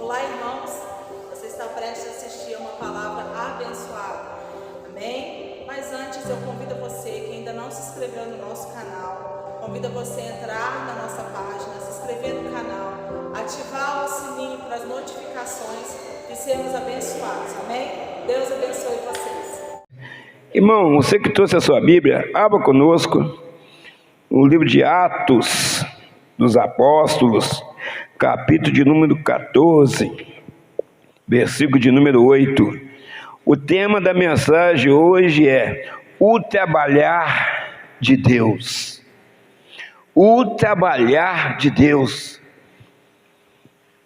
Olá, irmãos, você está prestes a assistir a uma palavra abençoada, amém? Mas antes eu convido você que ainda não se inscreveu no nosso canal, convido você a entrar na nossa página, se inscrever no canal, ativar o sininho para as notificações e sermos abençoados, amém? Deus abençoe vocês. Irmão, você que trouxe a sua Bíblia, abra conosco o livro de Atos dos Apóstolos, capítulo de número 14, versículo de número 8. O tema da mensagem hoje é o trabalhar de Deus. O trabalhar de Deus.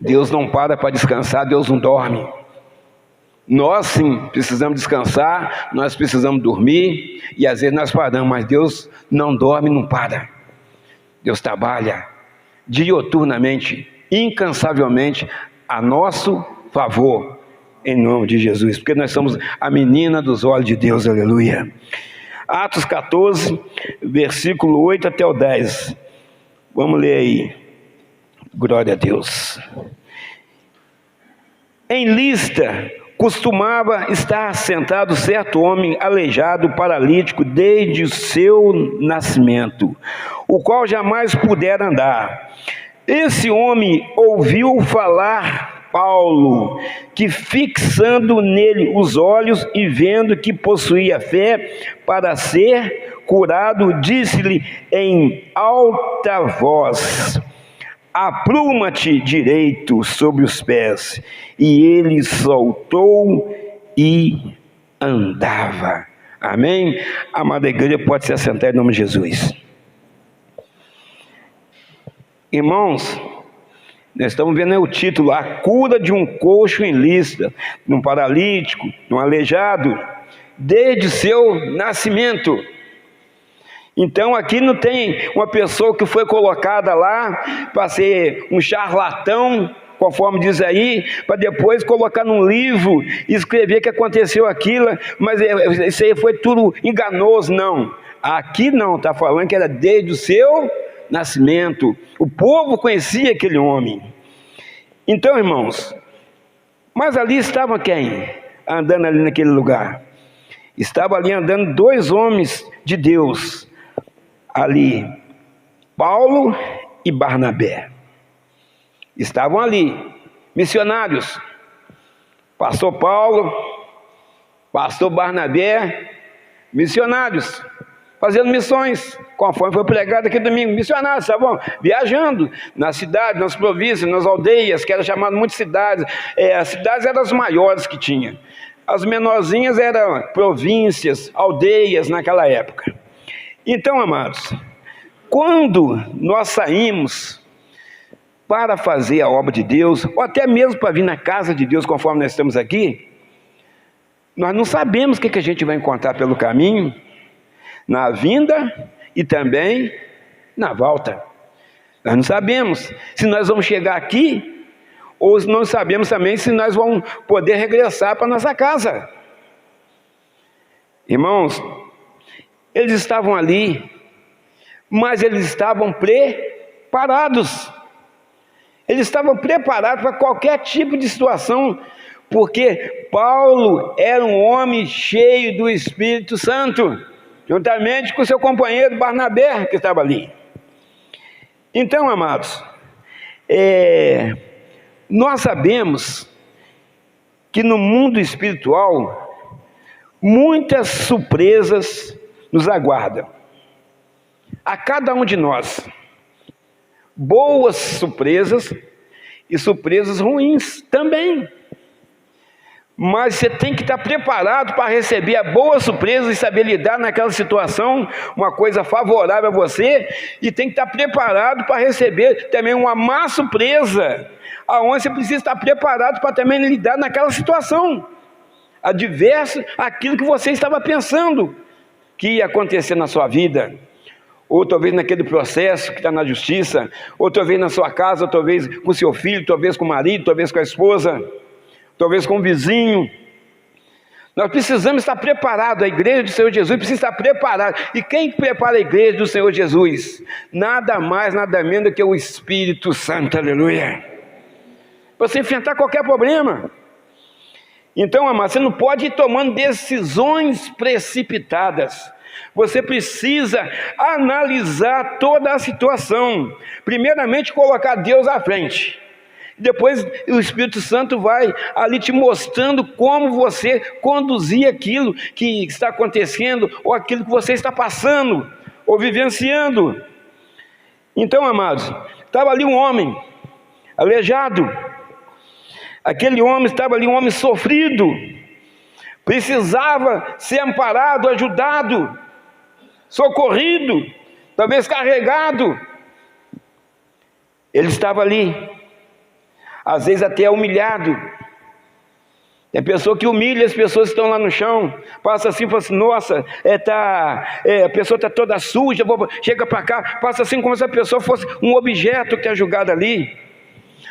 Deus não para descansar, Deus não dorme. Nós sim precisamos descansar, nós precisamos dormir e às vezes nós paramos, mas Deus não dorme, não para. Deus trabalha dioturnamente, incansavelmente a nosso favor, em nome de Jesus, porque nós somos a menina dos olhos de Deus, aleluia. Atos 14, versículo 8 até o 10, vamos ler aí, glória a Deus. Em Listra costumava estar sentado certo homem aleijado, paralítico, desde o seu nascimento, o qual jamais pudera andar. Esse homem ouviu falar Paulo, que fixando nele os olhos e vendo que possuía fé para ser curado, disse-lhe em alta voz: apruma-te direito sobre os pés. E ele soltou e andava. Amém? Amada igreja, pode se assentar em nome de Jesus. Irmãos, nós estamos vendo aí o título: a cura de um coxo em Listra, de um paralítico, de um aleijado, desde seu nascimento. Então aqui não tem uma pessoa que foi colocada lá para ser um charlatão, conforme diz aí, para depois colocar num livro e escrever que aconteceu aquilo, mas isso aí foi tudo enganoso. Não, aqui não, está falando que era desde o seu nascimento. O povo conhecia aquele homem. Então, irmãos, mas ali estava quem? Andando ali naquele lugar. Estava ali andando dois homens de Deus, ali, Paulo e Barnabé. Estavam ali, missionários, pastor Paulo, pastor Barnabé, missionários, fazendo missões, conforme foi pregado aqui domingo. Missionários, estavam viajando nas cidades, nas províncias, nas aldeias, que era chamado muitas cidades. As cidades eram as maiores que tinha, as menorzinhas eram províncias, aldeias naquela época. Então, amados, quando nós saímos para fazer a obra de Deus, ou até mesmo para vir na casa de Deus, conforme nós estamos aqui, nós não sabemos o que a gente vai encontrar pelo caminho, na vinda e também na volta. Nós não sabemos se nós vamos chegar aqui, ou não sabemos também se nós vamos poder regressar para nossa casa. Irmãos, eles estavam ali, mas eles estavam preparados. Eles estavam preparados para qualquer tipo de situação, porque Paulo era um homem cheio do Espírito Santo, juntamente com seu companheiro Barnabé, que estava ali. Então, amados, nós sabemos que no mundo espiritual, muitas surpresas nos aguardam, a cada um de nós, boas surpresas e surpresas ruins também, mas você tem que estar preparado para receber a boa surpresa e saber lidar naquela situação, uma coisa favorável a você, e tem que estar preparado para receber também uma má surpresa, aonde você precisa estar preparado para também lidar naquela situação adversa, aquilo que você estava pensando que ia acontecer na sua vida, ou talvez naquele processo que está na justiça, ou talvez na sua casa, ou talvez com seu filho, talvez com o marido, talvez com a esposa, talvez com o vizinho. Nós precisamos estar preparados, a igreja do Senhor Jesus precisa estar preparada. E quem prepara a igreja do Senhor Jesus? Nada mais, nada menos do que o Espírito Santo, aleluia. para você enfrentar qualquer problema. Então, amado, você não pode ir tomando decisões precipitadas. Você precisa analisar toda a situação. Primeiramente, colocar Deus à frente. Depois o Espírito Santo vai ali te mostrando como você conduzir aquilo que está acontecendo, ou aquilo que você está passando, ou vivenciando. Então, amados, estava ali um homem aleijado. Aquele homem estava ali, um homem sofrido, precisava ser amparado, ajudado, socorrido, talvez carregado. Ele estava ali, às vezes até humilhado. Tem pessoa que humilha as pessoas que estão lá no chão, passa assim e fala assim: nossa, a pessoa está toda suja, chega para cá, passa assim como se a pessoa fosse um objeto que é julgado ali.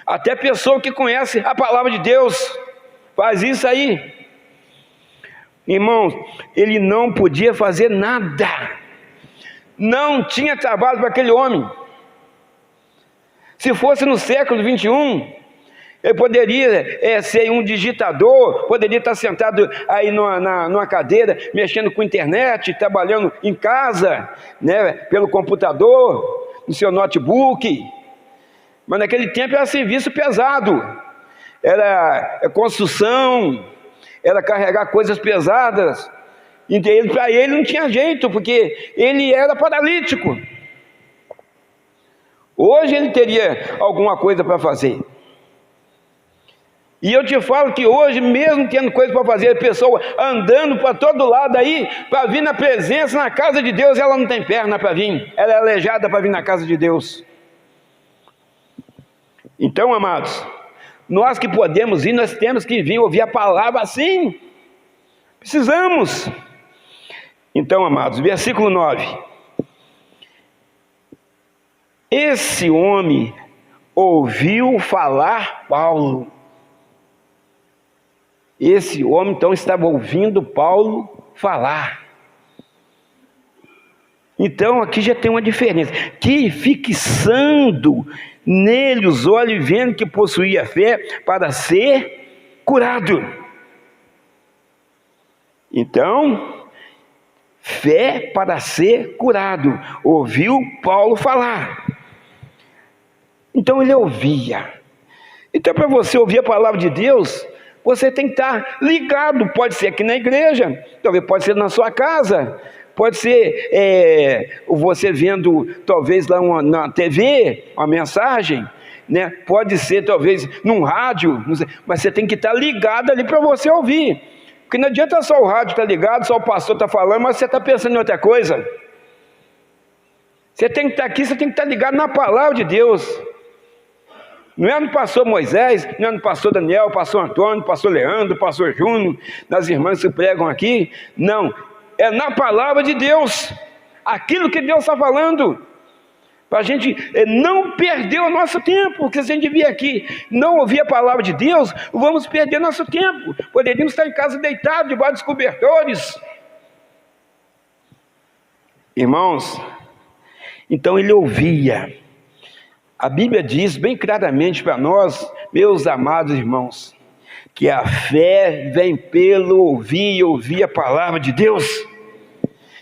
Até pessoa que conhece a palavra de Deus faz isso aí. Irmãos, ele não podia fazer nada, não tinha trabalho para aquele homem. Se fosse no século 21, ele poderia ser um digitador, poderia estar sentado aí numa cadeira, mexendo com internet, trabalhando em casa, né, pelo computador, no seu notebook. Mas naquele tempo era serviço pesado, era construção, era carregar coisas pesadas. E para ele não tinha jeito, porque ele era paralítico. Hoje ele teria alguma coisa para fazer. E eu te falo que hoje, mesmo tendo coisa para fazer, a pessoa andando para todo lado aí, para vir na presença, na casa de Deus, ela não tem perna para vir, ela é aleijada para vir na casa de Deus. Então, amados, nós que podemos ir, nós temos que vir ouvir a palavra assim, precisamos. Então, amados, versículo 9: esse homem ouviu falar Paulo. Esse homem então estava ouvindo Paulo falar. Então aqui já tem uma diferença, que fixando nele os olhos, vendo que possuía fé para ser curado. Então, fé para ser curado. Ouviu Paulo falar. Então ele ouvia. Então, para você ouvir a palavra de Deus, você tem que estar ligado. Pode ser aqui na igreja, talvez pode ser na sua casa, pode ser você vendo talvez lá na TV, uma mensagem, né? Pode ser talvez num rádio, não sei, mas você tem que estar ligado ali para você ouvir. Porque não adianta só o rádio estar ligado, só o pastor está falando, mas você está pensando em outra coisa. Você tem que estar aqui, você tem que estar ligado na palavra de Deus. Não é no pastor Moisés, não é no pastor Daniel, pastor Antônio, pastor Leandro, pastor Júnior, das irmãs que pregam aqui. Não, é na palavra de Deus, aquilo que Deus está falando, para a gente não perder o nosso tempo. Porque se a gente vir aqui não ouvir a palavra de Deus, vamos perder nosso tempo. Poderíamos estar em casa deitados, debaixo dos cobertores. Irmãos, então ele ouvia. A Bíblia diz bem claramente para nós, meus amados irmãos, que a fé vem pelo ouvir e ouvir a palavra de Deus.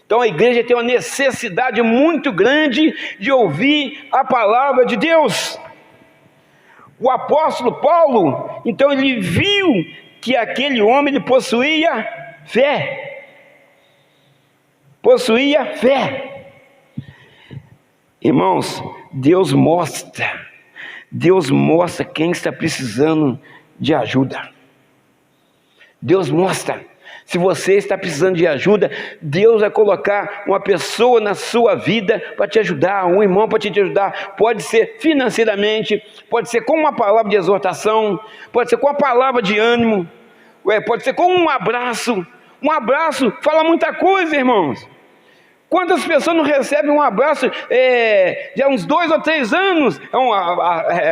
Então a igreja tem uma necessidade muito grande de ouvir a palavra de Deus. O apóstolo Paulo, então ele viu que aquele homem ele possuía fé. Possuía fé. Irmãos, Deus mostra quem está precisando de ajuda. Deus mostra. Se você está precisando de ajuda, Deus vai colocar uma pessoa na sua vida para te ajudar, um irmão para te ajudar. Pode ser financeiramente, pode ser com uma palavra de exortação, pode ser com uma palavra de ânimo, pode ser com um abraço. Um abraço fala muita coisa, irmãos. Quantas pessoas não recebem um abraço de há uns 2 ou 3 anos?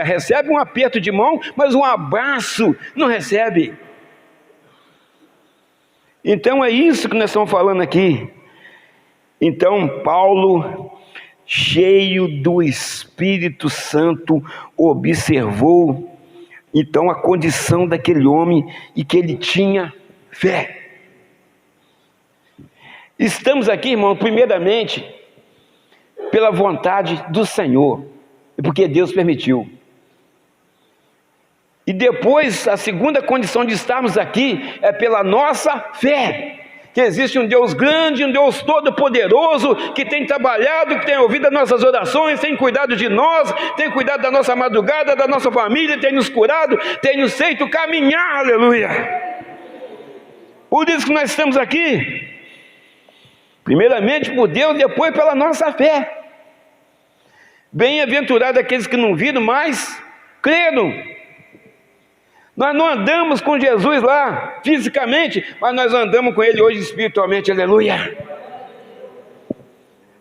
Recebe um aperto de mão, mas um abraço não recebe. Então é isso que nós estamos falando aqui. Então Paulo, cheio do Espírito Santo, observou Então a condição daquele homem e que ele tinha fé. Estamos aqui, irmão, primeiramente pela vontade do Senhor, e porque Deus permitiu. E depois, a segunda condição de estarmos aqui é pela nossa fé, que existe um Deus grande, um Deus todo-poderoso, que tem trabalhado, que tem ouvido as nossas orações, tem cuidado de nós, tem cuidado da nossa madrugada, da nossa família, tem nos curado, tem nos feito caminhar, aleluia. Por isso que nós estamos aqui, primeiramente por Deus, depois pela nossa fé. Bem-aventurados aqueles que não viram, mas creram. Nós não andamos com Jesus lá fisicamente, mas nós andamos com Ele hoje espiritualmente, aleluia.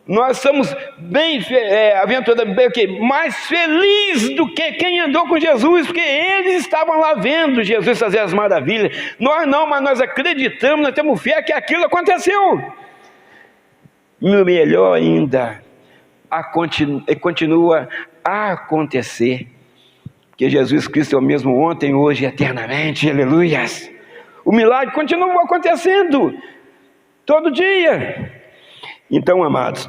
Nós somos bem-aventurados, mais felizes do que quem andou com Jesus, porque eles estavam lá vendo Jesus fazer as maravilhas. Nós não, mas nós acreditamos, nós temos fé que aquilo aconteceu. Melhor ainda, continua a acontecer, porque Jesus Cristo é o mesmo ontem, hoje e eternamente, aleluias. O milagre continua acontecendo todo dia. Então, amados,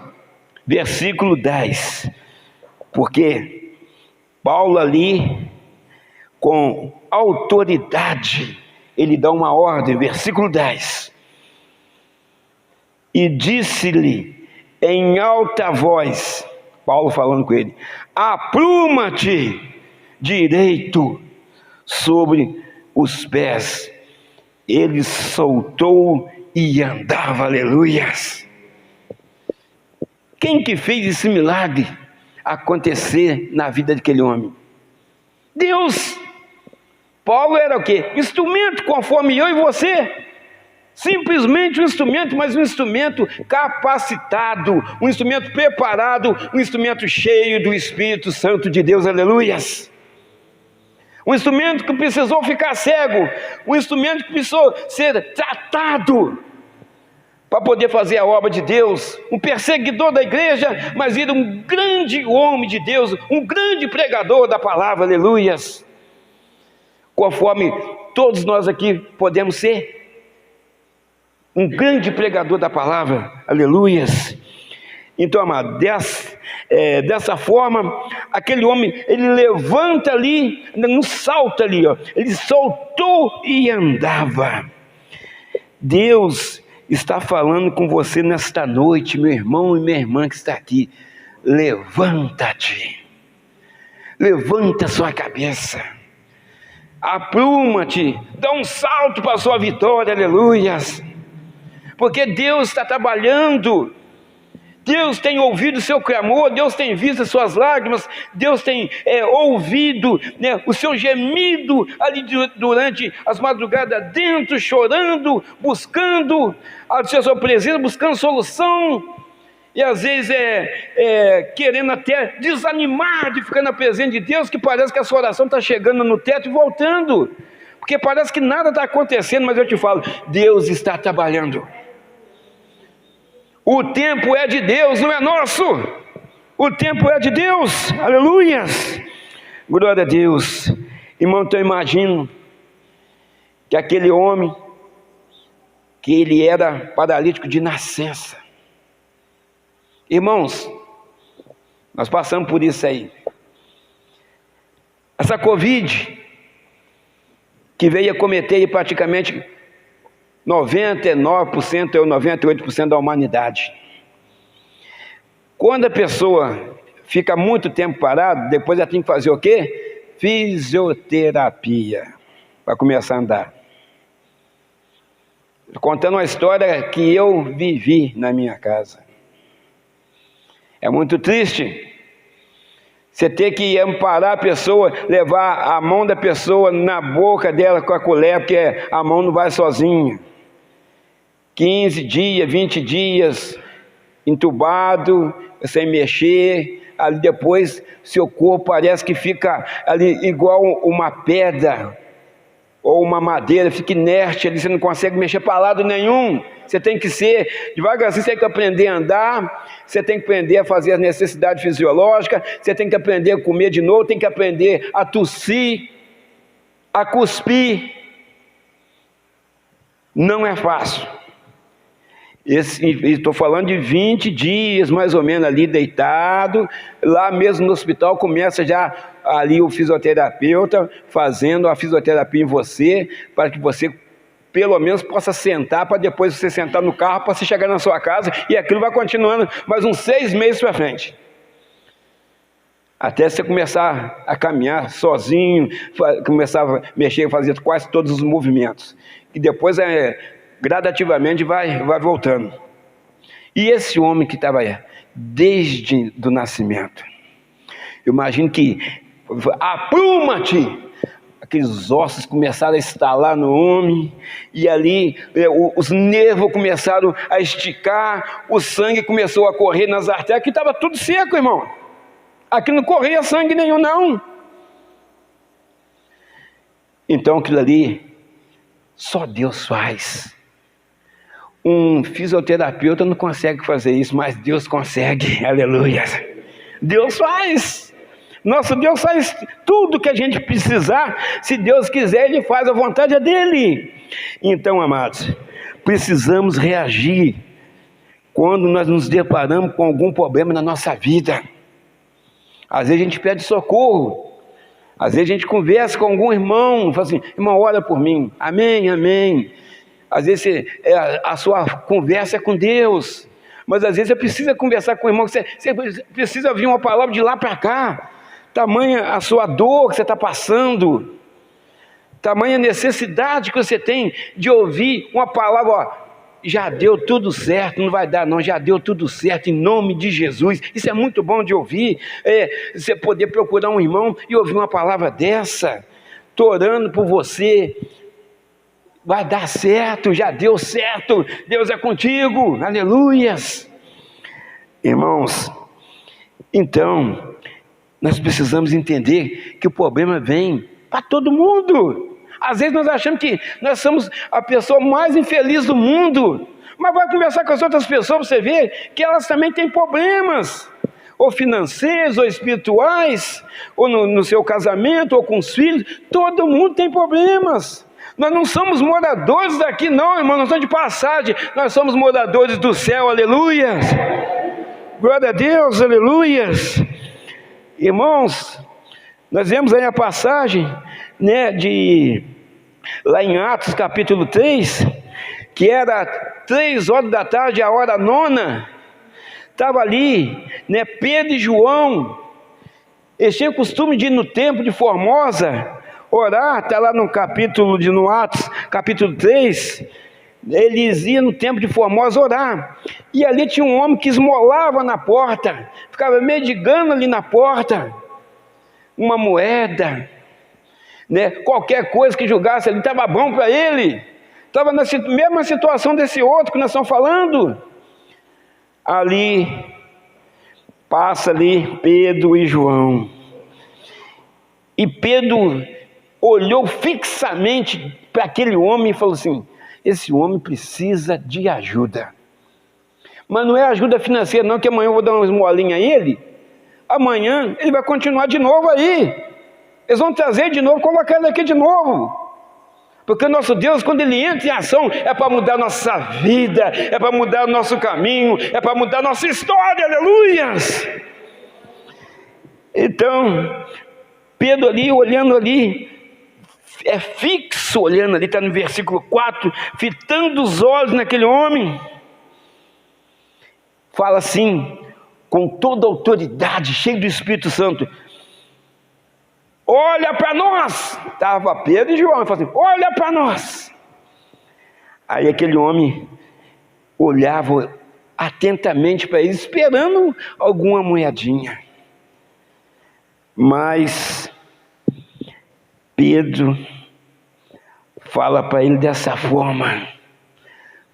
versículo 10, porque Paulo ali, com autoridade, ele dá uma ordem, versículo 10, e disse-lhe em alta voz, Paulo falando com ele, apruma-te direito sobre os pés. Ele soltou e andava, aleluias. Quem que fez esse milagre acontecer na vida daquele homem? Deus. Paulo era o quê? Instrumento conforme eu e você. Simplesmente um instrumento, mas um instrumento capacitado, um instrumento preparado, um instrumento cheio do Espírito Santo de Deus, aleluias. Um instrumento que precisou ficar cego, um instrumento que precisou ser tratado para poder fazer a obra de Deus, um perseguidor da igreja, mas era um grande homem de Deus, um grande pregador da palavra, aleluias. Conforme todos nós aqui podemos ser, um grande pregador da palavra, aleluias. Então, amado, dessa forma, aquele homem, ele levanta ali, no salto ali, ó, ele soltou e andava. Deus está falando com você nesta noite, meu irmão e minha irmã que está aqui. Levanta-te, levanta sua cabeça, apruma-te, dá um salto para a sua vitória, aleluias. Porque Deus está trabalhando, Deus tem ouvido o seu clamor, Deus tem visto as suas lágrimas, Deus tem ouvido, né, o seu gemido ali durante as madrugadas dentro, chorando, buscando a sua presença, buscando solução, e às vezes querendo até desanimar de ficar na presença de Deus, que parece que a sua oração está chegando no teto e voltando, porque parece que nada está acontecendo, mas eu te falo, Deus está trabalhando. O tempo é de Deus, não é nosso. O tempo é de Deus, aleluias. Glória a Deus. Irmão, então eu imagino que aquele homem, que ele era paralítico de nascença. Irmãos, nós passamos por isso aí. Essa Covid, que veio a cometer praticamente 99% ou 98% da humanidade. Quando a pessoa fica muito tempo parada, depois ela tem que fazer o quê? Fisioterapia, para começar a andar. Contando uma história que eu vivi na minha casa. É muito triste você ter que amparar a pessoa, levar a mão da pessoa na boca dela com a colher, porque a mão não vai sozinha. 15 dias, 20 dias, entubado, sem mexer, ali depois seu corpo parece que fica ali igual uma pedra, ou uma madeira, fica inerte ali, você não consegue mexer para lado nenhum. Você tem que ser devagarzinho, você tem que aprender a andar, você tem que aprender a fazer as necessidades fisiológicas, você tem que aprender a comer de novo, tem que aprender a tossir. a cuspir. Não é fácil. Estou falando de 20 dias, mais ou menos, ali deitado. Lá mesmo no hospital começa já ali o fisioterapeuta fazendo a fisioterapia em você, para que você pelo menos possa sentar, para depois você sentar no carro, para você chegar na sua casa, e aquilo vai continuando mais uns 6 meses para frente. Até você começar a caminhar sozinho, começar a mexer, fazer quase todos os movimentos. E depois, gradativamente, vai voltando. E esse homem que estava desde o nascimento, eu imagino que, apruma-te! Aqueles ossos começaram a estalar no homem, e ali os nervos começaram a esticar, o sangue começou a correr nas artérias, que estava tudo seco, irmão. Aqui não corria sangue nenhum, não. Então aquilo ali, só Deus faz. Um fisioterapeuta não consegue fazer isso, mas Deus consegue, aleluia. Deus faz. Nosso Deus faz tudo que a gente precisar. Se Deus quiser, Ele faz, a vontade é dEle. Então, amados, precisamos reagir quando nós nos deparamos com algum problema na nossa vida. Às vezes a gente pede socorro, às vezes a gente conversa com algum irmão, fala assim: irmão, ora por mim, amém, amém. Às vezes a sua conversa é com Deus, mas às vezes você precisa conversar com o irmão, você precisa ouvir uma palavra de lá para cá. Tamanha a sua dor que você está passando, tamanha necessidade que você tem de ouvir uma palavra: ó, já deu tudo certo, não vai dar não, já deu tudo certo, em nome de Jesus. Isso é muito bom de ouvir, você poder procurar um irmão e ouvir uma palavra dessa: estou orando por você, vai dar certo, já deu certo, Deus é contigo, aleluias. Irmãos, então, nós precisamos entender que o problema vem para todo mundo. Às vezes nós achamos que nós somos a pessoa mais infeliz do mundo, mas vai conversar com as outras pessoas para você ver que elas também têm problemas, ou financeiros, ou espirituais, ou no seu casamento, ou com os filhos. Todo mundo tem problemas. Nós não somos moradores daqui não, irmão, nós somos de passagem, nós somos moradores do céu, aleluia. Glória a Deus, aleluias. Irmãos, nós vemos aí a passagem, lá em Atos capítulo 3, que era 3 horas da tarde, a hora 9, estava ali, Pedro e João, eles tinham o costume de ir no templo de Formosa, orar. Está lá no Atos capítulo 3, eles iam no templo de Formosa orar, e ali tinha um homem que esmolava na porta, ficava mendigando ali na porta, uma moeda, qualquer coisa que julgasse ali, estava bom para ele, estava na mesma situação desse outro que nós estamos falando. Ali, passa ali Pedro e João, e Pedro olhou fixamente para aquele homem e falou assim: esse homem precisa de ajuda, mas não é ajuda financeira não, que amanhã eu vou dar uma esmolinha a ele, amanhã ele vai continuar de novo aí, eles vão trazer de novo, colocar ele aqui de novo, porque o nosso Deus, quando Ele entra em ação, é para mudar a nossa vida, é para mudar o nosso caminho, é para mudar a nossa história, aleluias. Então, Pedro ali, olhando ali, fixo olhando ali, está no versículo 4, fitando os olhos naquele homem, fala assim, com toda a autoridade, cheio do Espírito Santo: olha para nós. Estava Pedro e João, e falou assim: olha para nós. Aí aquele homem olhava atentamente para ele, esperando alguma moedinha, mas Pedro fala para ele dessa forma,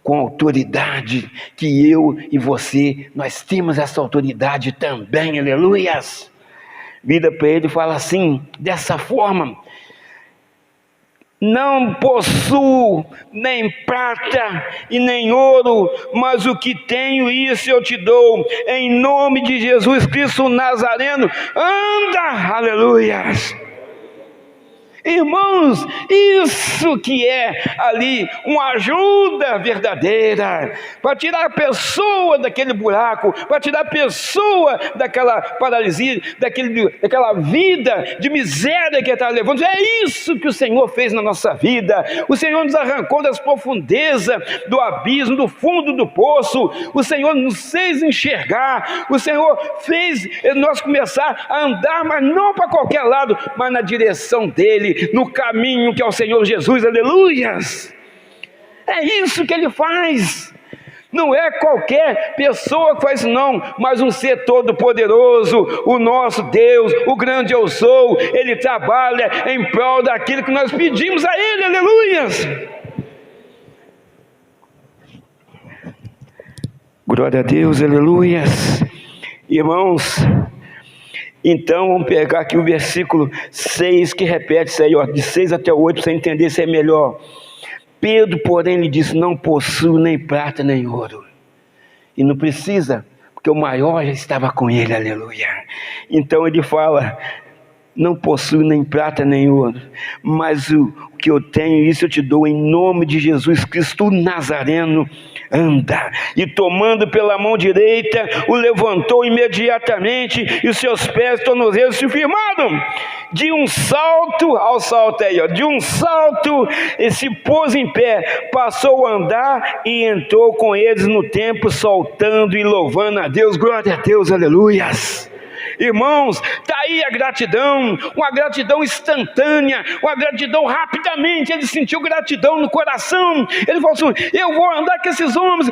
com autoridade, que eu e você, nós temos essa autoridade também, aleluias. Vira para ele e fala assim, dessa forma: não possuo nem prata e nem ouro, mas o que tenho, isso eu te dou. Em nome de Jesus Cristo Nazareno, anda, aleluia. Irmãos, isso que é ali uma ajuda verdadeira para tirar a pessoa daquele buraco, para tirar a pessoa daquela paralisia, daquela vida de miséria que está levando. É isso que o Senhor fez na nossa vida. O Senhor nos arrancou das profundezas do abismo, do fundo do poço. O Senhor nos fez enxergar. O Senhor fez nós começar a andar, mas não para qualquer lado, mas na direção dele, no caminho que é o Senhor Jesus, aleluias. É isso que ele faz. Não é qualquer pessoa que faz, não, mas um ser todo poderoso, o nosso Deus, o grande eu sou. Ele trabalha em prol daquilo que nós pedimos a ele, aleluias. Glória a Deus, aleluias. Irmãos, então vamos pegar aqui o versículo 6, que repete isso aí, ó, de 6 até 8, para você entender se é melhor. Pedro, porém, lhe disse: não possuo nem prata nem ouro. E não precisa, porque o maior já estava com ele, aleluia. Então ele fala: não possuo nem prata nem ouro, mas o que eu tenho, isso eu te dou, em nome de Jesus Cristo, o Nazareno. Anda. E tomando pela mão direita, o levantou imediatamente, e os seus pés e tornozelos se firmaram. De um salto, ao salto aí, ó, de um salto, ele se pôs em pé, passou a andar e entrou com eles no templo, saltando e louvando a Deus. Glória a Deus, aleluias. Irmãos, está aí a gratidão, uma gratidão instantânea, uma gratidão rapidamente. Ele sentiu gratidão no coração. Ele falou assim: eu vou andar com esses homens,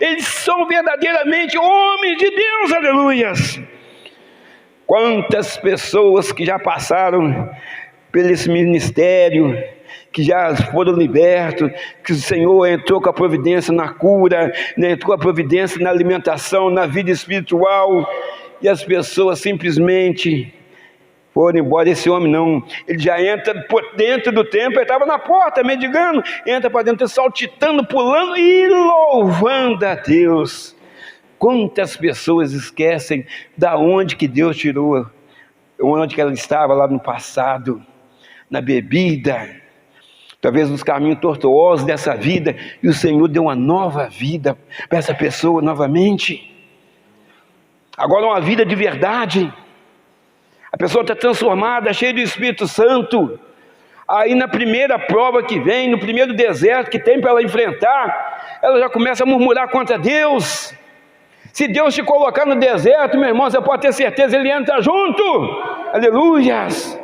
eles são verdadeiramente homens de Deus, aleluias. Quantas pessoas que já passaram por esse ministério, que já foram libertos, que o Senhor entrou com a providência na cura, entrou com a providência na alimentação, na vida espiritual, e as pessoas simplesmente foram embora. Esse homem não, ele já entra por dentro do templo, ele estava na porta mendigando, entra para dentro, saltitando, pulando e louvando a Deus. Quantas pessoas esquecem da onde que Deus tirou, onde que ela estava lá no passado, na bebida, talvez nos caminhos tortuosos dessa vida, e o Senhor deu uma nova vida para essa pessoa novamente. Agora uma vida de verdade, a pessoa está transformada, cheia do Espírito Santo. Aí na primeira prova que vem, no primeiro deserto que tem para ela enfrentar, ela já começa a murmurar contra Deus. Se Deus te colocar no deserto, meu irmão, você pode ter certeza, Ele entra junto, aleluias,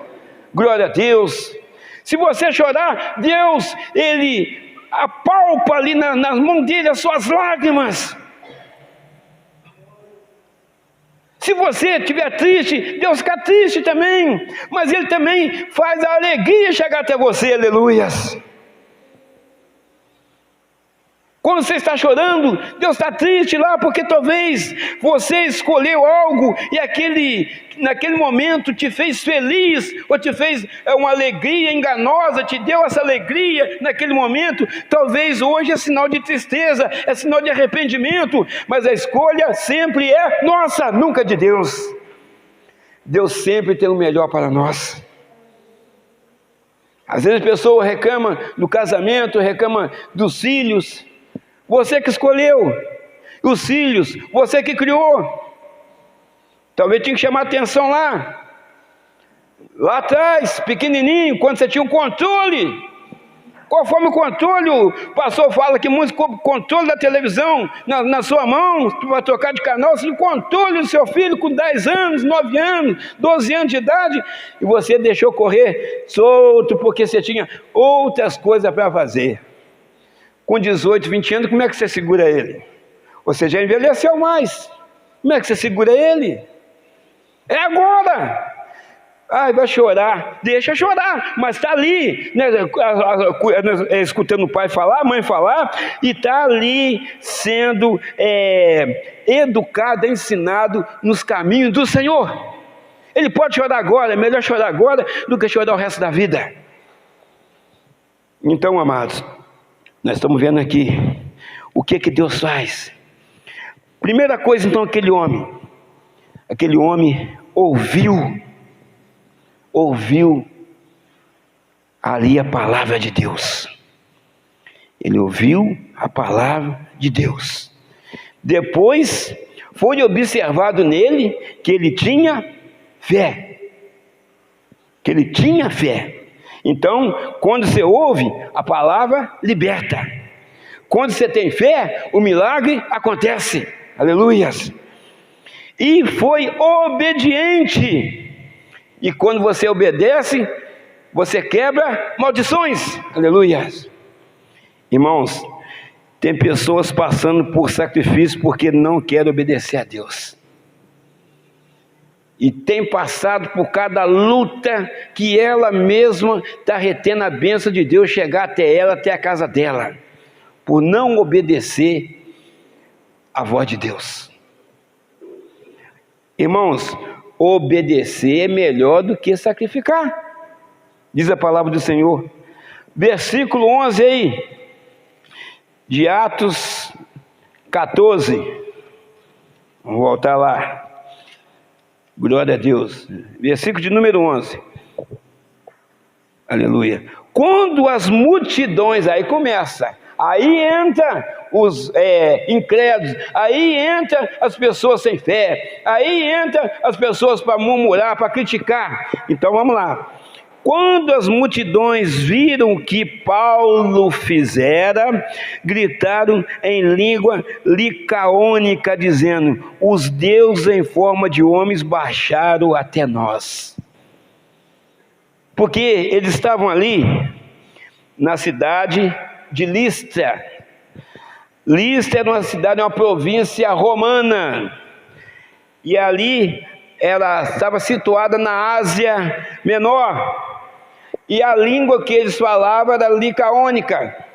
glória a Deus. Se você chorar, Deus, Ele apalpa ali nas mãos dele as suas lágrimas. Se você estiver triste, Deus fica triste também, mas Ele também faz a alegria chegar até você, aleluias. Quando você está chorando, Deus está triste lá, porque talvez você escolheu algo e naquele momento te fez feliz, ou te fez uma alegria enganosa, te deu essa alegria naquele momento. Talvez hoje é sinal de tristeza, é sinal de arrependimento, mas a escolha sempre é nossa, nunca de Deus. Deus sempre tem o melhor para nós. Às vezes a pessoa reclama do casamento, reclama dos filhos. Você que escolheu os filhos, você que criou. Talvez tinha que chamar atenção lá atrás, pequenininho, quando você tinha um controle. Conforme o controle, o pastor fala que muitos controle da televisão na sua mão, para trocar de canal, você tem controle do seu filho com 10 anos, 9 anos, 12 anos de idade, e você deixou correr solto, porque você tinha outras coisas para fazer. Com 18, 20 anos, como é que você segura ele? Você já envelheceu mais. Como é que você segura ele? É agora. Ai, vai chorar. Deixa chorar, mas está ali, né, escutando o pai falar, a mãe falar, e está ali sendo educado, ensinado nos caminhos do Senhor. Ele pode chorar agora, é melhor chorar agora do que chorar o resto da vida. Então, amados, nós estamos vendo aqui o que Deus faz. Primeira coisa, então, aquele homem ouviu ali a palavra de Deus. Ele ouviu a palavra de Deus. Depois foi observado nele que ele tinha fé. Que ele tinha fé. Então, quando você ouve, a palavra liberta. Quando você tem fé, o milagre acontece. Aleluias. E foi obediente. E quando você obedece, você quebra maldições. Aleluias. Irmãos, tem pessoas passando por sacrifício porque não querem obedecer a Deus. E tem passado por cada luta que ela mesma está retendo a bênção de Deus chegar até ela, até a casa dela, por não obedecer a voz de Deus. Irmãos, obedecer é melhor do que sacrificar, diz a palavra do Senhor. Versículo 11 aí, de Atos 14, vamos voltar lá, glória a Deus, versículo de número 11, aleluia. Quando as multidões, aí começa, aí entra os incrédulos, aí entra as pessoas sem fé, aí entra as pessoas para murmurar, para criticar. Então vamos lá. Quando as multidões viram o que Paulo fizera, gritaram em língua licaônica, dizendo: os deuses em forma de homens baixaram até nós. Porque eles estavam ali na cidade de Listra. Listra era uma cidade, uma província romana, e ali ela estava situada na Ásia Menor, e a língua que eles falavam era licaônica.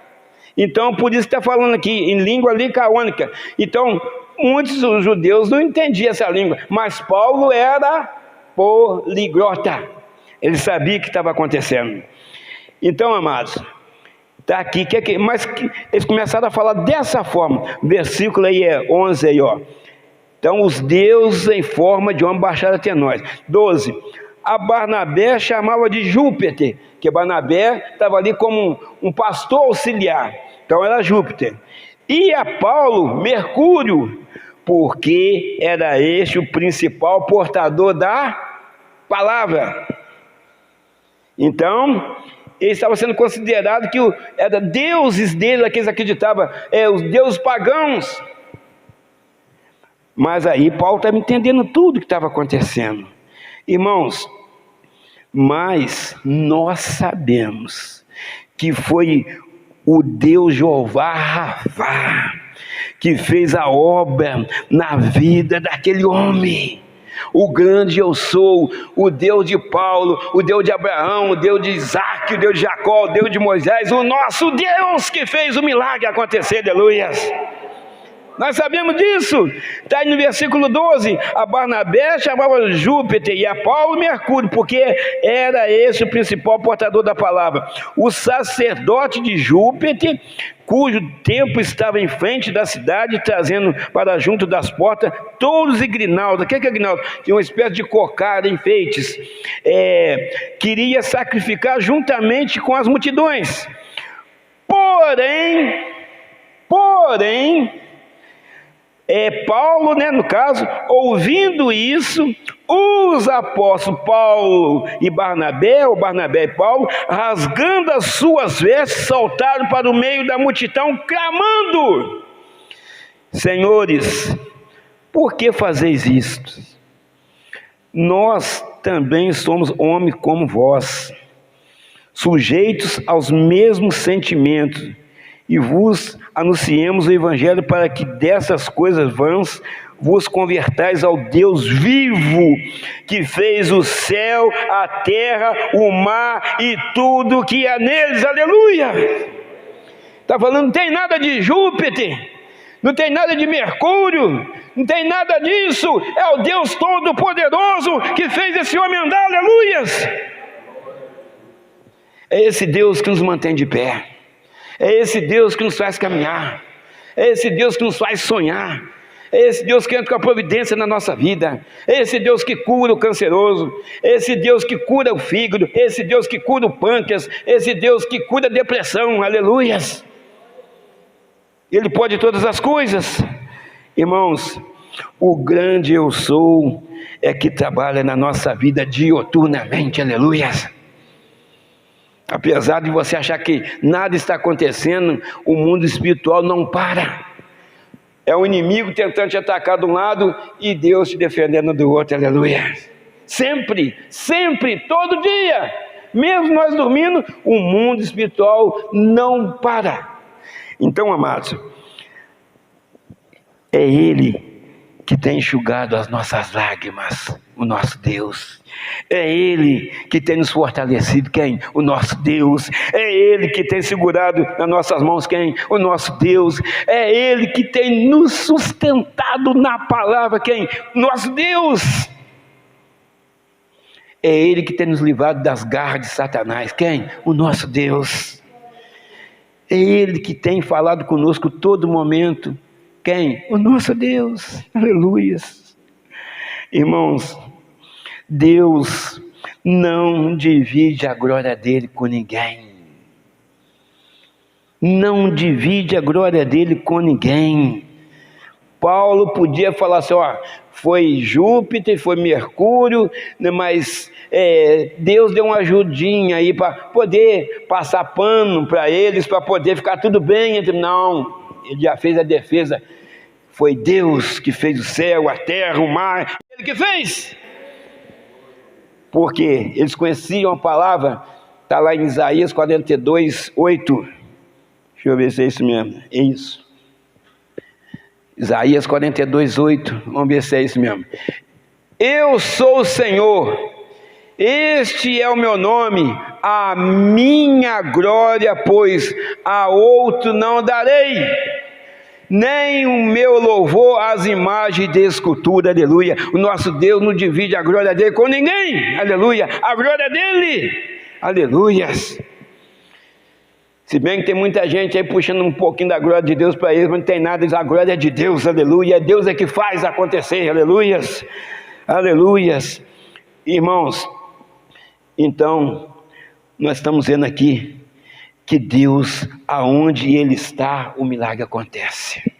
Então por isso está falando aqui em língua licaônica. Então muitos judeus não entendiam essa língua, mas Paulo era poliglota, ele sabia o que estava acontecendo. Então, amados, está aqui, mas eles começaram a falar dessa forma. Versículo aí é 11 aí, ó. Então os deuses em forma de homem baixaram até nós. 12. A Barnabé chamava de Júpiter, que Barnabé estava ali como um pastor auxiliar, então era Júpiter. E a Paulo, Mercúrio, porque era este o principal portador da palavra. Então ele estava sendo considerado que era deuses dele, que eles acreditavam, os deuses pagãos. Mas aí Paulo estava entendendo tudo que estava acontecendo. Irmãos, mas nós sabemos que foi o Deus Jeová Ravá que fez a obra na vida daquele homem. O grande eu sou, o Deus de Paulo, o Deus de Abraão, o Deus de Isaac, o Deus de Jacó, o Deus de Moisés, o nosso Deus que fez o milagre acontecer, aleluias. Nós sabemos disso. Está aí no versículo 12. A Barnabé chamava Júpiter e a Paulo Mercúrio, porque era esse o principal portador da palavra. O sacerdote de Júpiter, cujo templo estava em frente da cidade, trazendo para junto das portas touros e grinaldas. O que é grinalda? Tinha uma espécie de cocada, enfeites. Queria sacrificar juntamente com as multidões. Porém, Paulo, no caso, ouvindo isso, os apóstolos Paulo e Barnabé, ou Barnabé e Paulo, rasgando as suas vestes, saltaram para o meio da multidão, clamando: senhores, por que fazeis isto? Nós também somos homens como vós, sujeitos aos mesmos sentimentos, e vos anunciemos o Evangelho para que dessas coisas vãs vos convertais ao Deus vivo, que fez o céu, a terra, o mar e tudo que há neles, aleluia. Está falando, não tem nada de Júpiter, não tem nada de Mercúrio, não tem nada disso, é o Deus Todo-Poderoso que fez esse homem andar, aleluias. É esse Deus que nos mantém de pé, é esse Deus que nos faz caminhar, é esse Deus que nos faz sonhar, é esse Deus que entra com a providência na nossa vida, é esse Deus que cura o canceroso, é esse Deus que cura o fígado, é esse Deus que cura o pâncreas, é esse Deus que cura a depressão, aleluias. Ele pode todas as coisas. Irmãos, o grande eu sou é que trabalha na nossa vida diuturnamente, aleluias. Apesar de você achar que nada está acontecendo, o mundo espiritual não para. É o inimigo tentando te atacar de um lado e Deus te defendendo do outro, aleluia. Sempre, sempre, todo dia, mesmo nós dormindo, o mundo espiritual não para. Então, amados, é Ele que tem enxugado as nossas lágrimas, o nosso Deus. É Ele que tem nos fortalecido, quem? O nosso Deus. É Ele que tem segurado nas nossas mãos, quem? O nosso Deus. É Ele que tem nos sustentado na palavra, quem? Nosso Deus. É Ele que tem nos livrado das garras de Satanás, quem? O nosso Deus. É Ele que tem falado conosco todo momento, quem? O nosso Deus. Aleluias. Irmãos, Deus não divide a glória dele com ninguém. Não divide a glória dele com ninguém. Paulo podia falar assim, ó, foi Júpiter, foi Mercúrio, mas Deus deu uma ajudinha aí para poder passar pano para eles, para poder ficar tudo bem. Não, ele já fez a defesa. Foi Deus que fez o céu, a terra, o mar. Ele que fez. Porque eles conheciam a palavra. Está lá em Isaías 42, 8. Deixa eu ver se é isso mesmo. É isso. Isaías 42, 8. Vamos ver se é isso mesmo. Eu sou o Senhor. Este é o meu nome. A minha glória, pois a outro não darei. Nem o meu louvor às imagens de escultura, aleluia. O nosso Deus não divide a glória dele com ninguém, aleluia. A glória dele, aleluias. Se bem que tem muita gente aí puxando um pouquinho da glória de Deus para eles, mas não tem nada, a glória é de Deus, aleluia. Deus é que faz acontecer, aleluias, aleluias. Irmãos, então, nós estamos vendo aqui que Deus, aonde Ele está, o milagre acontece.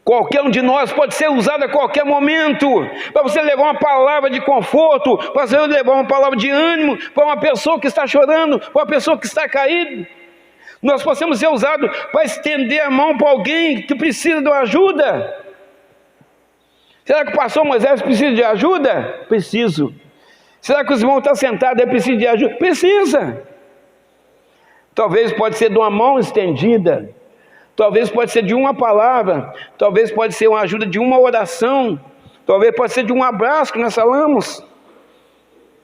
Qualquer um de nós pode ser usado a qualquer momento, para você levar uma palavra de conforto, para você levar uma palavra de ânimo, para uma pessoa que está chorando, para uma pessoa que está caída. Nós podemos ser usados para estender a mão para alguém que precisa de uma ajuda. Será que o pastor Moisés precisa de ajuda? Preciso. Será que os irmãos estão sentados e precisam de ajuda? Precisa. Talvez pode ser de uma mão estendida, talvez pode ser de uma palavra, talvez pode ser uma ajuda de uma oração, talvez pode ser de um abraço que nós falamos,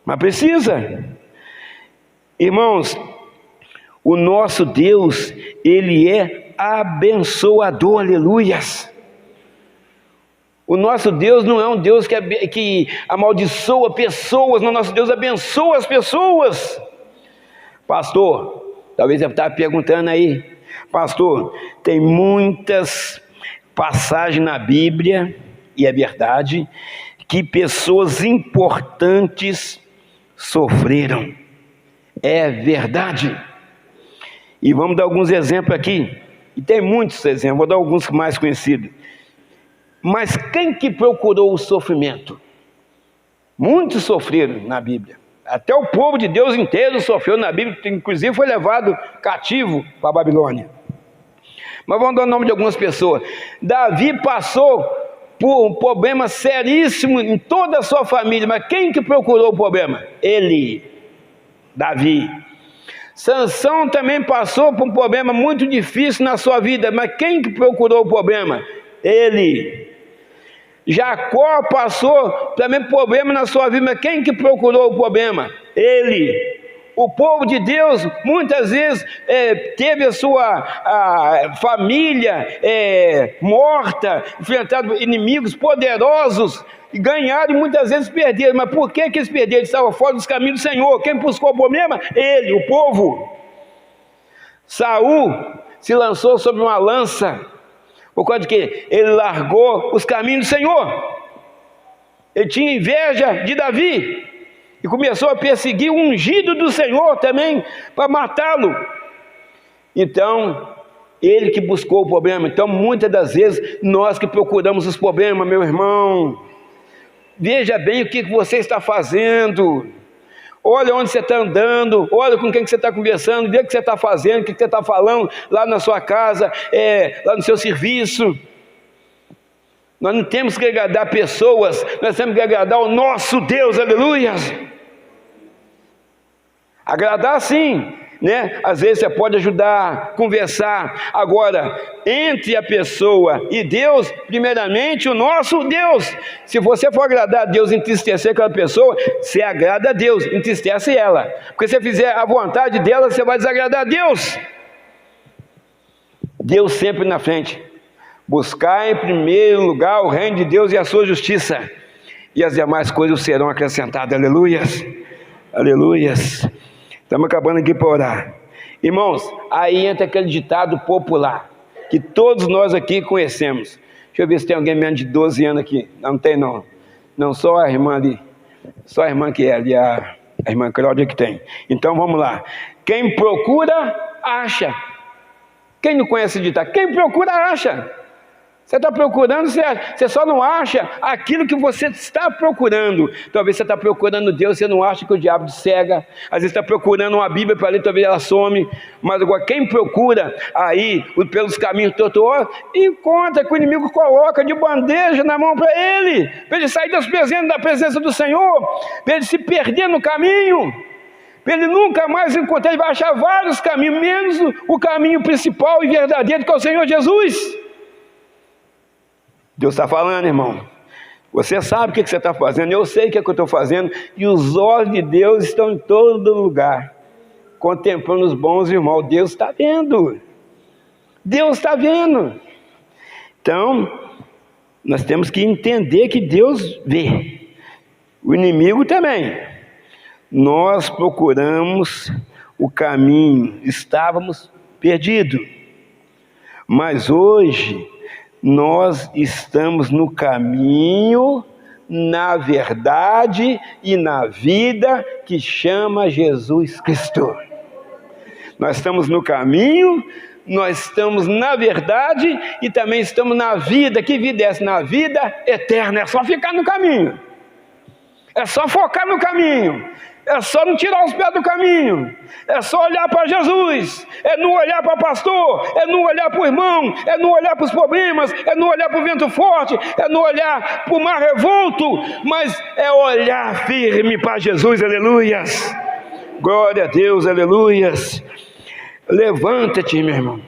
mas precisa. Irmãos, o nosso Deus, Ele é abençoador, aleluias. O nosso Deus não é um Deus que amaldiçoa pessoas, o nosso Deus abençoa as pessoas. Pastor, talvez você está perguntando aí, pastor, tem muitas passagens na Bíblia, e é verdade, que pessoas importantes sofreram. É verdade. E vamos dar alguns exemplos aqui, e tem muitos exemplos, vou dar alguns mais conhecidos. Mas quem que procurou o sofrimento? Muitos sofreram na Bíblia. Até o povo de Deus inteiro sofreu na Bíblia, inclusive foi levado cativo para a Babilônia. Mas vamos dar o nome de algumas pessoas. Davi passou por um problema seríssimo em toda a sua família, mas quem que procurou o problema? Ele, Davi. Sansão também passou por um problema muito difícil na sua vida, mas quem que procurou o problema? Ele. Jacó passou também problema na sua vida, mas quem que procurou o problema? Ele. O povo de Deus muitas vezes teve a sua família morta, enfrentado inimigos poderosos, e ganharam e muitas vezes perderam. Mas por que eles perderam? Eles estavam fora dos caminhos do Senhor. Quem buscou o problema? Ele, o povo. Saul se lançou sobre uma lança Por causa de que ele largou os caminhos do Senhor. Ele tinha inveja de Davi e começou a perseguir o ungido do Senhor também para matá-lo. Então, ele que buscou o problema. Então, muitas das vezes, nós que procuramos os problemas, meu irmão, veja bem o que você está fazendo. Olha onde você está andando, olha com quem que você está conversando, vê o que você está fazendo, o que você está falando lá na sua casa, lá no seu serviço. Nós não temos que agradar pessoas, nós temos que agradar o nosso Deus, aleluia. Agradar sim, né? Às vezes você pode ajudar, conversar. Agora, entre a pessoa e Deus, primeiramente o nosso Deus. Se você for agradar a Deus, entristecer aquela pessoa, você agrada a Deus, entristece ela. Porque se você fizer a vontade dela, você vai desagradar a Deus. Deus sempre na frente. Buscar em primeiro lugar o reino de Deus e a sua justiça, e as demais coisas serão acrescentadas. Aleluias, aleluias. Estamos acabando aqui para orar. Irmãos, aí entra aquele ditado popular, que todos nós aqui conhecemos. Deixa eu ver se tem alguém menos de 12 anos aqui. Não tem não. Não, só a irmã ali. Só a irmã que é ali, a irmã Cláudia que tem. Então vamos lá. Quem procura, acha. Quem não conhece o ditado? Quem procura, acha. Você está procurando, você só não acha aquilo que você está procurando. Talvez você está procurando Deus, você não acha que o diabo te cega. Às vezes está procurando uma Bíblia para ler, talvez ela some. Mas agora quem procura aí pelos caminhos tortuosos, encontra que o inimigo coloca de bandeja na mão para ele sair da presença do Senhor, para ele se perder no caminho, para ele nunca mais encontrar. Ele vai achar vários caminhos, menos o caminho principal e verdadeiro, que é o Senhor Jesus. Deus está falando, irmão. Você sabe o que você está fazendo, eu sei o que eu estou fazendo, e os olhos de Deus estão em todo lugar, contemplando os bons irmãos. Deus está vendo. Deus está vendo. Então, nós temos que entender que Deus vê. O inimigo também. Nós procuramos o caminho, estávamos perdidos, mas hoje nós estamos no caminho, na verdade e na vida que chama Jesus Cristo. Nós estamos no caminho, nós estamos na verdade e também estamos na vida. Que vida é essa? Na vida eterna. É só ficar no caminho, é só focar no caminho, é só não tirar os pés do caminho, é só olhar para Jesus, é não olhar para o pastor, é não olhar para o irmão, é não olhar para os problemas, é não olhar para o vento forte, é não olhar para o mar revolto, mas é olhar firme para Jesus, aleluias, glória a Deus, aleluias. Levanta-te, meu irmão,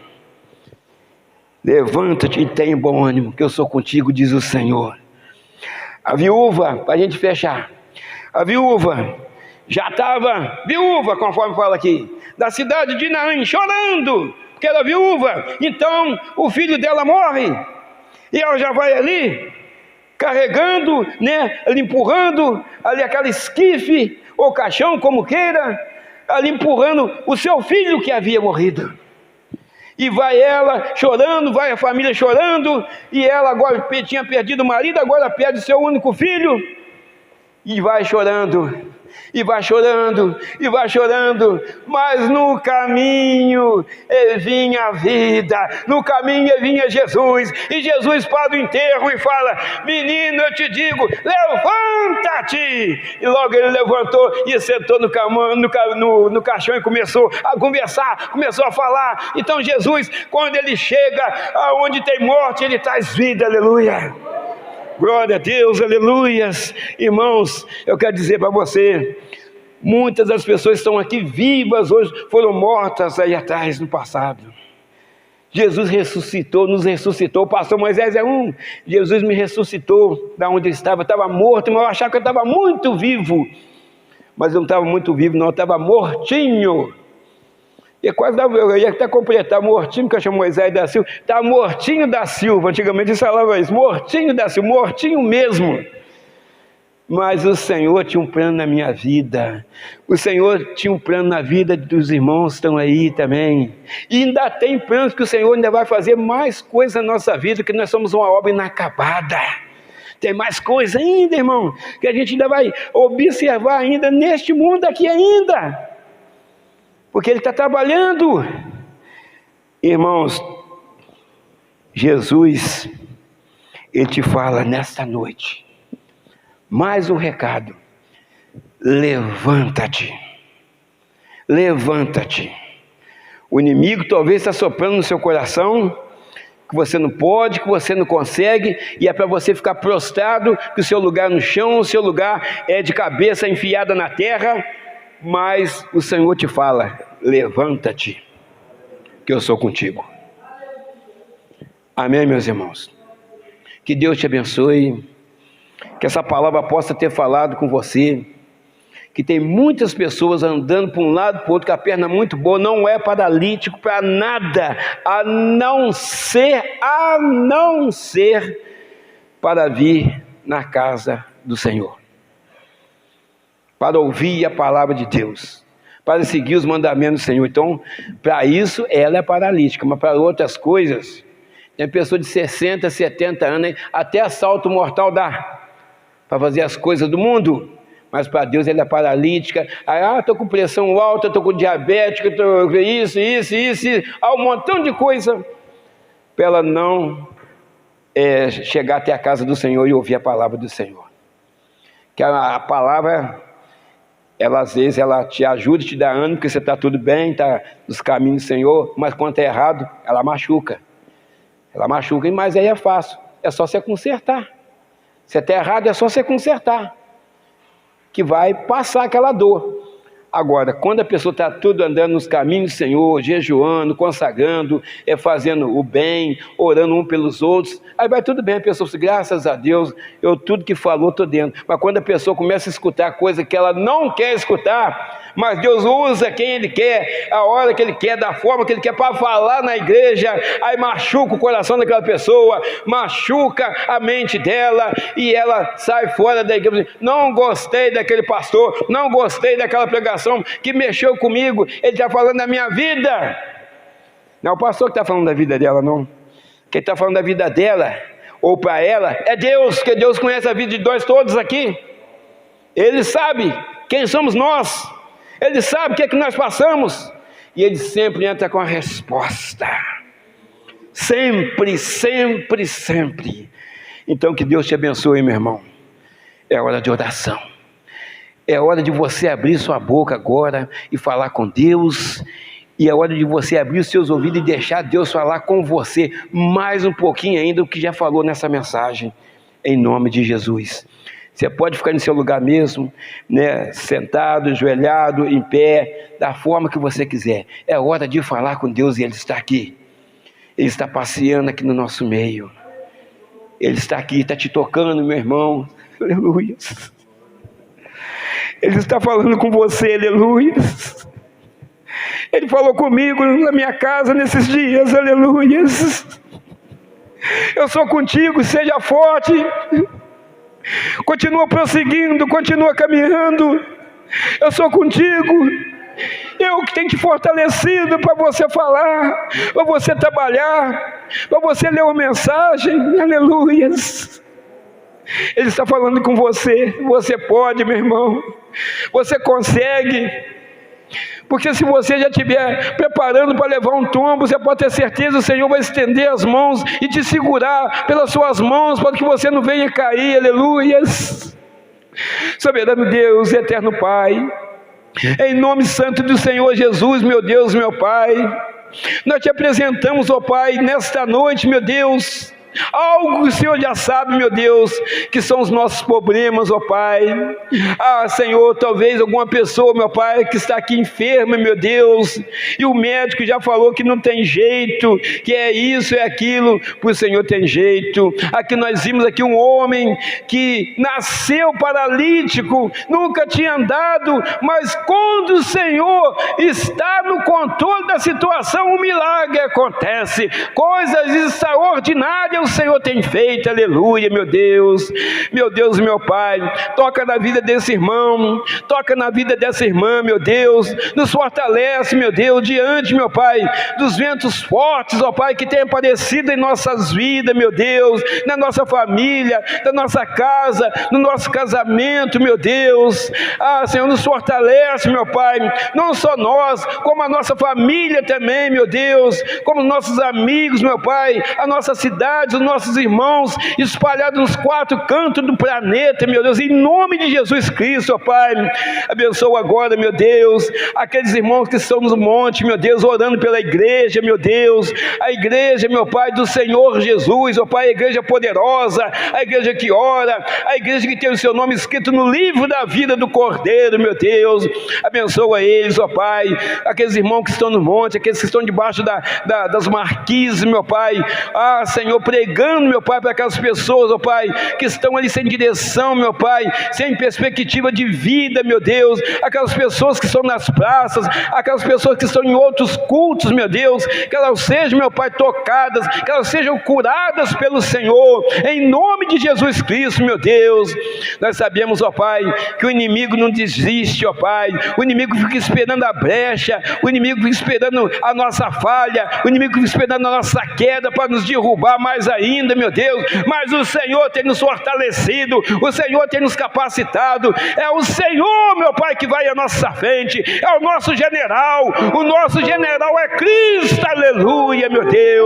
levanta-te e tenha bom ânimo, que eu sou contigo, diz o Senhor. A viúva, para a gente fechar, a viúva já estava viúva, conforme fala aqui, da cidade de Naim, chorando, porque era viúva. Então o filho dela morre, e ela já vai ali, carregando, né, ali empurrando, ali aquela esquife, ou caixão, como queira, ali empurrando o seu filho que havia morrido. E vai ela chorando, vai a família chorando, e ela agora tinha perdido o marido, agora perde seu único filho, e vai chorando, e vai chorando, e vai chorando, mas no caminho vinha a vida, no caminho vinha Jesus, e Jesus para o enterro e fala: menino, eu te digo, levanta-te. E logo ele levantou e sentou no caixão e começou a conversar, começou a falar. Então Jesus, quando ele chega aonde tem morte, ele traz vida, aleluia. Glória a Deus, aleluias. Irmãos, eu quero dizer para você, muitas das pessoas que estão aqui vivas hoje foram mortas aí atrás, no passado. Jesus ressuscitou, nos ressuscitou. O pastor Moisés é um. Jesus me ressuscitou da onde eu estava morto, mas eu achava que eu estava muito vivo, mas eu não estava muito vivo não, eu estava mortinho. E quase eu ia até completar, mortinho, que eu chamo Moisés da Silva, estava mortinho da Silva, antigamente eles falavam isso, mortinho da Silva, mortinho mesmo. Mas o Senhor tinha um plano na minha vida. O Senhor tinha um plano na vida dos irmãos que estão aí também. E ainda tem planos que o Senhor ainda vai fazer mais coisas na nossa vida, que nós somos uma obra inacabada. Tem mais coisa ainda, irmão, que a gente ainda vai observar ainda neste mundo aqui ainda. Porque Ele está trabalhando. Irmãos, Jesus, Ele te fala nesta noite, mais um recado: levanta-te, levanta-te. O inimigo talvez está soprando no seu coração que você não pode, que você não consegue, e é para você ficar prostrado, que o seu lugar é no chão, o seu lugar é de cabeça enfiada na terra. Mas o Senhor te fala: levanta-te, que eu sou contigo. Amém, meus irmãos? Que Deus te abençoe, que essa palavra possa ter falado com você, que tem muitas pessoas andando para um lado para o outro com a perna muito boa, não é paralítico para nada, a não ser para vir na casa do Senhor, para ouvir a palavra de Deus, para seguir os mandamentos do Senhor. Então, para isso ela é paralítica, mas para outras coisas, tem pessoa de 60, 70 anos, até assalto mortal dá, para fazer as coisas do mundo. Mas para Deus ela é paralítica. Estou com pressão alta, estou com diabético, estou isso, há um montão de coisa, para ela não chegar até a casa do Senhor e ouvir a palavra do Senhor. Que a palavra, ela às vezes ela te ajuda, te dá ânimo, porque você está tudo bem, está nos caminhos do Senhor, mas quando é errado, ela machuca. Mas aí é fácil, é só você consertar. Se está errado, é só você consertar, que vai passar aquela dor. Agora, quando a pessoa está tudo andando nos caminhos do Senhor, jejuando, consagrando, fazendo o bem, orando um pelos outros, aí vai tudo bem. A pessoa diz: graças a Deus, eu tudo que falou estou dentro. Mas quando a pessoa começa a escutar coisa que ela não quer escutar, mas Deus usa quem Ele quer, a hora que Ele quer, da forma que Ele quer, para falar na igreja, aí machuca o coração daquela pessoa, machuca a mente dela, e ela sai fora da igreja. Não gostei daquele pastor, não gostei daquela pregação que mexeu comigo, ele está falando da minha vida. Não é o pastor que está falando da vida dela, não. Quem está falando da vida dela, ou para ela, é Deus, porque Deus conhece a vida de nós todos aqui. Ele sabe quem somos nós, Ele sabe o que é que nós passamos, e Ele sempre entra com a resposta, sempre, sempre, sempre. Então que Deus te abençoe, meu irmão. É hora de oração, é hora de você abrir sua boca agora e falar com Deus, e é hora de você abrir os seus ouvidos e deixar Deus falar com você mais um pouquinho ainda do que já falou nessa mensagem, em nome de Jesus. Você pode ficar no seu lugar mesmo, né, sentado, ajoelhado, em pé, da forma que você quiser. É hora de falar com Deus, e Ele está aqui. Ele está passeando aqui no nosso meio. Ele está aqui, está te tocando, meu irmão. Aleluia. Ele está falando com você, aleluia. Ele falou comigo na minha casa nesses dias, aleluia. Eu sou contigo, seja forte. Continua prosseguindo, continua caminhando. Eu sou contigo. Eu que tenho te fortalecido para você falar, para você trabalhar, para você ler uma mensagem. Aleluia. Ele está falando com você. Você pode, meu irmão. Você consegue. Porque se você já estiver preparando para levar um tombo, você pode ter certeza, o Senhor vai estender as mãos e te segurar pelas suas mãos, para que você não venha cair. Aleluias. Soberano Deus, eterno Pai, em nome santo do Senhor Jesus, meu Deus, meu Pai, nós te apresentamos, ó Pai, nesta noite, meu Deus, algo que o Senhor já sabe, meu Deus, que são os nossos problemas, ó Pai. Senhor, talvez alguma pessoa, meu Pai, que está aqui enferma, meu Deus, e o médico já falou que não tem jeito, que é isso, é aquilo. Para o Senhor tem jeito. Aqui nós vimos aqui um homem que nasceu paralítico, nunca tinha andado, mas quando o Senhor está no controle da cada situação um milagre acontece, coisas extraordinárias o Senhor tem feito, aleluia, meu Deus, meu Pai, toca na vida desse irmão, toca na vida dessa irmã, meu Deus, nos fortalece, meu Deus, diante, meu Pai, dos ventos fortes, ó Pai, que tem aparecido em nossas vidas, meu Deus, na nossa família, na nossa casa, no nosso casamento, meu Deus. Senhor, nos fortalece, meu Pai, não só nós, como a nossa família também, meu Deus, como os nossos amigos, meu Pai, a nossa cidade, os nossos irmãos espalhados nos 4 cantos do planeta, meu Deus, em nome de Jesus Cristo, ó Pai, abençoa agora, meu Deus, aqueles irmãos que estão no monte, meu Deus, orando pela igreja, meu Deus, a igreja, meu Pai, do Senhor Jesus, ó Pai, a igreja poderosa, a igreja que ora, a igreja que tem o seu nome escrito no livro da vida do Cordeiro, meu Deus, abençoa eles, ó Pai, aqueles irmãos que estão no monte, aqueles que estão debaixo das marquises, meu Pai, Senhor, pregando, meu Pai, para aquelas pessoas, ó Pai, que estão ali sem direção, meu Pai, sem perspectiva de vida, meu Deus, aquelas pessoas que estão nas praças, aquelas pessoas que estão em outros cultos, meu Deus, que elas sejam, meu Pai, tocadas, que elas sejam curadas pelo Senhor, em nome de Jesus Cristo, meu Deus. Nós sabemos, ó Pai, que o inimigo não desiste, ó Pai, o inimigo fica esperando a brecha, o inimigo fica esperando a nossa falha, o inimigo fica esperando a nossa queda para nos derrubar mais ainda, meu Deus, mas o Senhor tem nos fortalecido, o Senhor tem nos capacitado, é o Senhor, meu Pai, que vai à nossa frente, é o nosso general é Cristo, aleluia, meu Deus.